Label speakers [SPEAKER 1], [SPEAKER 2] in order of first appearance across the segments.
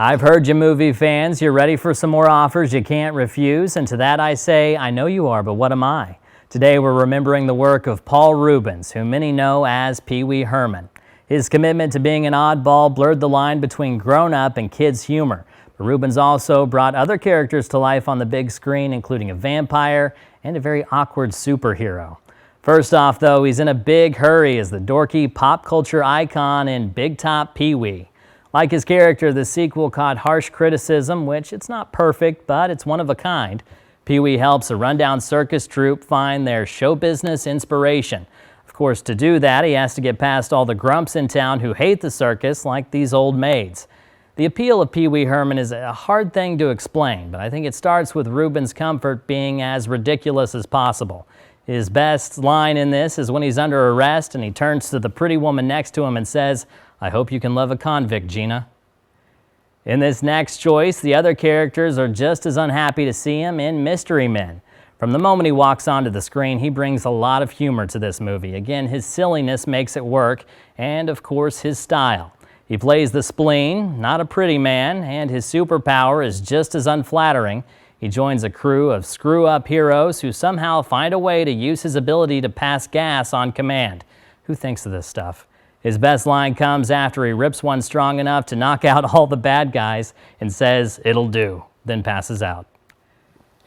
[SPEAKER 1] I've heard you, movie fans. You're ready for some more offers you can't refuse. And to that I say, I know you are, but what am I? Today we're remembering the work of Paul Reubens, whom many know as Pee Wee Herman. His commitment to being an oddball blurred the line between grown-up and kids' humor. But Reubens also brought other characters to life on the big screen, including a vampire and a very awkward superhero. First off, though, he's in a big hurry as the dorky pop culture icon in Big Top Pee-wee. Like his character, the sequel caught harsh criticism, which it's not perfect, but it's one of a kind. Pee-wee helps a rundown circus troupe find their show business inspiration. Of course, to do that, he has to get past all the grumps in town who hate the circus, like these old maids. The appeal of Pee Wee Herman is a hard thing to explain, but I think it starts with Reubens' comfort being as ridiculous as possible. His best line in this is when he's under arrest and he turns to the pretty woman next to him and says, "I hope you can love a convict, Gina." In this next choice, the other characters are just as unhappy to see him in Mystery Men. From the moment he walks onto the screen, he brings a lot of humor to this movie. Again, his silliness makes it work, and of course, his style. He plays the spleen, not a pretty man, and his superpower is just as unflattering. He joins a crew of screw-up heroes who somehow find a way to use his ability to pass gas on command. Who thinks of this stuff? His best line comes after he rips one strong enough to knock out all the bad guys and says, "It'll do," then passes out.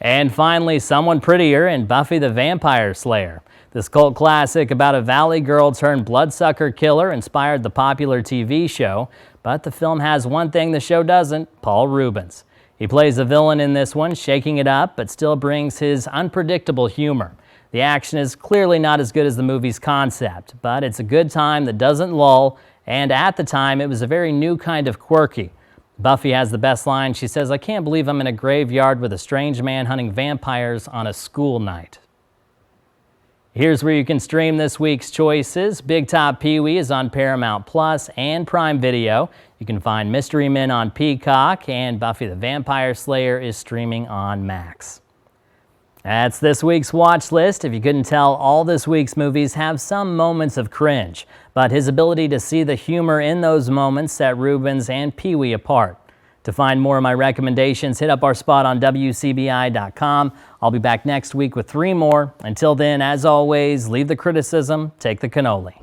[SPEAKER 1] And finally, someone prettier in Buffy the Vampire Slayer. This cult classic about a valley girl turned bloodsucker killer inspired the popular TV show, but the film has one thing the show doesn't: Paul Reubens. He plays a villain in this one, shaking it up, but still brings his unpredictable humor. The action is clearly not as good as the movie's concept, but it's a good time that doesn't lull, and at the time, it was a very new kind of quirky. Buffy has the best line. She says, "I can't believe I'm in a graveyard with a strange man hunting vampires on a school night." Here's where you can stream this week's choices. Big Top Pee-wee is on Paramount Plus and Prime Video. You can find Mystery Men on Peacock, and Buffy the Vampire Slayer is streaming on Max. That's this week's watch list. If you couldn't tell, all this week's movies have some moments of cringe, but his ability to see the humor in those moments set Reubens and Pee-wee apart. To find more of my recommendations, hit up our spot on WCBI.com. I'll be back next week with 3 more. Until then, as always, leave the criticism, take the cannoli.